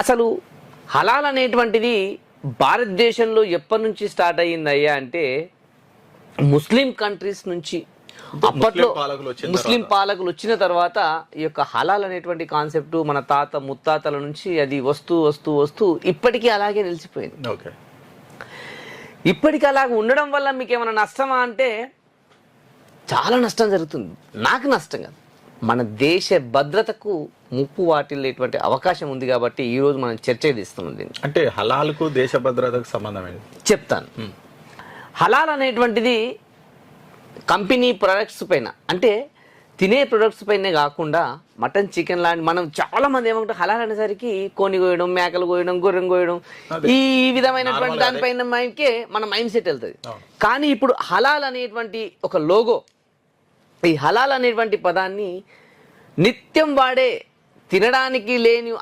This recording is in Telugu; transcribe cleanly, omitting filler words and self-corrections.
అసలు హలాల్ అనేటువంటిది భారతదేశంలో ఎప్పటి నుంచి స్టార్ట్ అయ్యిందయ్యా అంటే ముస్లిం కంట్రీస్ నుంచి. అప్పట్లో ముస్లిం పాలకులు వచ్చిన తర్వాత ఈ యొక్క హలాల్ అనేటువంటి కాన్సెప్ట్ మన తాత ముత్తాతల నుంచి అది వస్తూ వస్తూ వస్తూ ఇప్పటికీ అలాగే నిలిచిపోయింది. ఇప్పటికీ అలాగే ఉండడం వల్ల మీకు ఏమైనా నష్టమా అంటే చాలా నష్టం జరుగుతుంది. నాకు నష్టం కాదు, మన దేశ భద్రతకు ముప్పు వాటిల్లేటువంటి అవకాశం ఉంది కాబట్టి ఈ రోజు మనం చర్చ తీస్తున్నాం. దీన్ని అంటే హలాల్కు దేశ భద్రతకు సంబంధం ఏంటి చెప్తాను. హలాల్ అనేటువంటిది కంపెనీ ప్రొడక్ట్స్ పైన, అంటే తినే ప్రొడక్ట్స్ పైనే కాకుండా మటన్ చికెన్ లాంటి మనం చాలా మంది ఏమంటారు హలాల్ అనేసరికి కోని కోయడం, మేకలు కోయడం, గొర్రెం కోయడం, ఈ విధమైనటువంటి దానిపైన మైండ్కే మన మైండ్ సెట్ వెళ్తుంది. కానీ ఇప్పుడు హలాల్ అనేటువంటి ఒక లోగో, ఈ హలాల్ అనేటువంటి పదాన్ని నిత్యం వాడే తినడానికి లేని